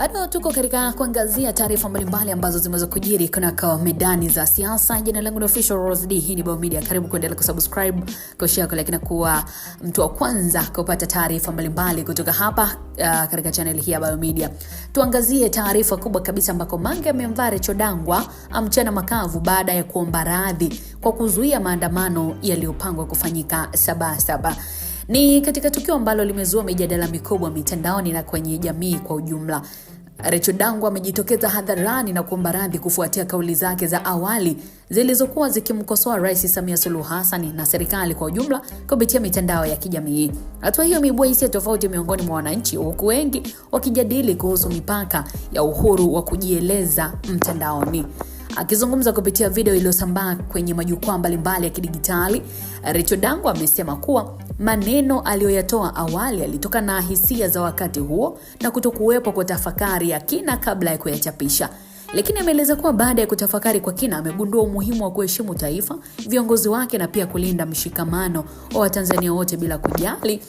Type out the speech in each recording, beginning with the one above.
Bado tuko katika kuangazia taarifa mbalimbali ambazo zimeweza kujiri kunako medani za siasa. Jina langu ni Official Rose D. Hii ni Bao Media. Karibu kuendelea kusubscribe, kushare lakini kuwa mtu wa kwanza kupata taarifa mbalimbali kutoka hapa katika channel hii ya Bao Media. Tuangazie taarifa kubwa kabisa ambako Mange amemvaa Rachel Dangwa mchana makavu baada ya kuomba radhi kwa kuzuia maandamano yaliyopangwa kufanyika Sabasaba. Ni katika tukio ambalo limezua mijadala mikubwa mitandaoni na kwenye jamii kwa ujumla. Rachel Dangwa amejitokeza hadharani na kuomba radhi kufuatia kauli zake za awali zilizokuwa zikimkosoa Rais Samia Suluhu Hassan na serikali kwa ujumla kupitia mitandao ya kijamii. Hatua hiyo imeibua hisia tofauti miongoni mwa wananchi, huku wengi wakijadili kuhusu mipaka ya uhuru wa kujieleza mtandaoni. Akizungumza kupitia video iliyosambaa kwenye majukwaa mbalimbali ya kidigitali, Rachel Dangwa amesema kuwa maneno aliyoyatoa awali yalitoka na hisia za wakati huo na kutokuwepo kwa tafakari ya kina kabla ya kuyachapisha. Lakini ameeleza kuwa baada ya kutafakari kwa kina amegundua umuhimu wa kuheshimu taifa, viongozi wake na pia kulinda mshikamano wa Watanzania wote bila kujali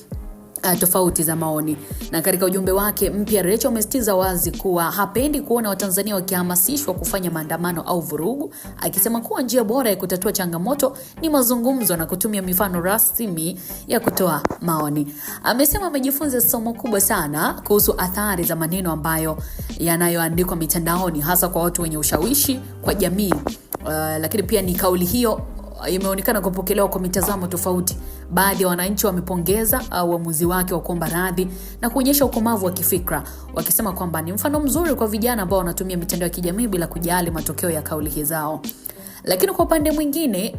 tofauti za maoni. Na katika ujumbe wake mpya, Rachel amesitiza wazi kuwa hapendi kuona Watanzania wakihamasishwa kufanya maandamano au vurugu, akisema kuwa njia bora ya kutatua changamoto ni mazungumzo na kutumia mifano rasmi ya kutoa maoni. Amesema amejifunza somo kubwa sana kuhusu athari za maneno ambayo yanayoandikwa mitandaoni, hasa kwa watu wenye ushawishi kwa jamii. Lakini pia ni kauli hiyo imeonekana kupokelewa kwa mitazamo tofauti. Baadhi ya wananchi wamepongeza uamuzi wake wa kuomba radhi na kuonyesha ukomavu wa kifikra, wakisema kwamba ni mfano mzuri kwa vijana ambao wanatumia mitandao ya kijamii bila kujali matokeo ya kauli zao. Lakini kwa upande mwingine,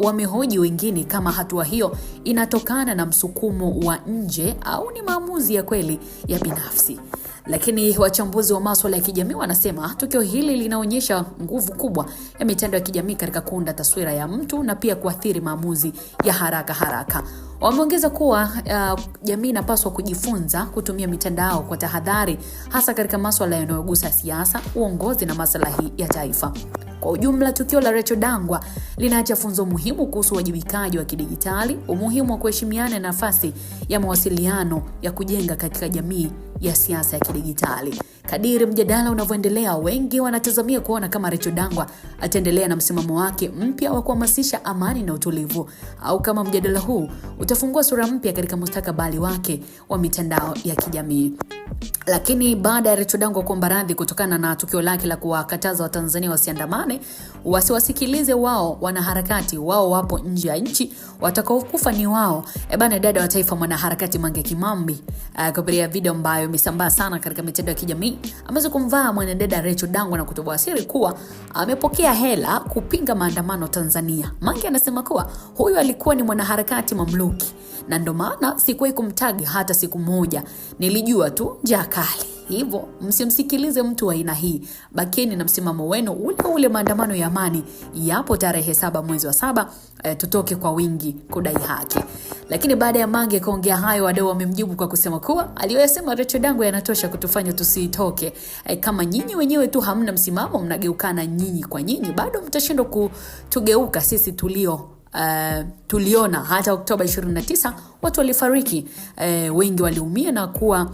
wamehoji wengine kama hatua hiyo inatokana na msukumo wa nje au ni maamuzi ya kweli ya binafsi. Lakini wachambuzi wa masuala ya kijamii wanasema tukio hili linaonyesha nguvu kubwa ya mitandao ya kijamii katika kuunda taswira ya mtu na pia kuathiri maamuzi ya haraka. Wameongeza kuwa jamii inapaswa kujifunza kutumia mitandao kwa tahadhari, hasa katika masuala yanayogusa siasa, uongozi na maslahi ya taifa. Kwa ujumla, tukio la Rachel Dangwa linaacha funzo muhimu kuhusu wajibikaji wa kidigitali, umuhimu wa kuheshimiana na nafasi ya mawasiliano ya kujenga katika jamii ya siasa ya kidigitali. Kadiri mjadala unavyoendelea, wengi wanatazamia kuona kama Rachel Dangwa ataendelea na msimamo wake mpya wa kuhamasisha amani na utulivu, au kama mjadala huu utafungua sura mpya katika mustakabali wake wa mitandao ya kijamii. Lakini baada ya Rachel Dangwa kuomba radhi kutokana na tukio lake la kuwakataza Watanzania wasiandamane, wasiwasikilize wao wanaharakati, wao wapo nje ya nchi, watakaokufa ni wao. Dada wa taifa mwanaharakati Mange Kimambi kupitia video ambayo imesambaa sana katika mitandao ya kijamii ameweza kumvaa mwanadada Rachel Dangwa na kutoboa siri kuwa amepokea hela kupinga maandamano Tanzania. Mange anasema kuwa huyu alikuwa ni mwanaharakati mamluki na ndo maana sikuwahi kumtag hata siku moja, nilijua tu njaa kali. Hivyo msimsikilize mtu wa aina hii, bakeni na msimamo wenu ule maandamano ya amani yapo tarehe 7 mwezi wa 7, tutoke kwa wingi kudai haki. Lakini baada ya Mange kuongea hayo, wadau wamemjibu kwa kusema kuwa aliyoyasema Rachel Dangwa yanatosha kutufanya tusitoke. Kama nyinyi wenyewe tu hamna msimamo, mnageukana nyinyi kwa nyinyi, bado mtashindwa kutugeuka sisi tuliona hata Oktoba 29 watu walifariki, wengi waliumia na kuwa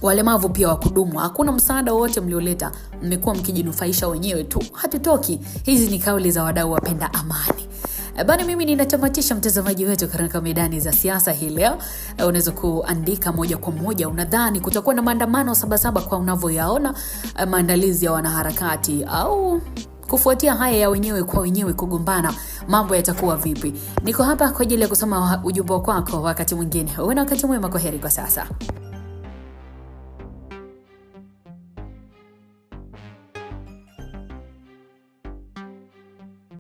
walemavu pia wa kudumu. Hakuna msaada wote mlioleta, mmekuwa mkijinufaisha wenyewe tu, hatutoki. Hizi ni kauli za wadau wapenda amani. Mimi ninatamatisha mtazamaji wetu katika medani za siasa hii leo. Unaweza kuandika moja kwa moja, unadhani kutakuwa na maandamano Sabasaba kwa unavyoyaona maandalizi ya wanaharakati, au kufuatia haya ya wenyewe kwa wenyewe kugombana, mambo yatakuwa vipi? Niko hapa kwa ajili ya kusoma ujumbe wako wakati mwingine. Uwe na wakati mwema, kwaheri kwa sasa.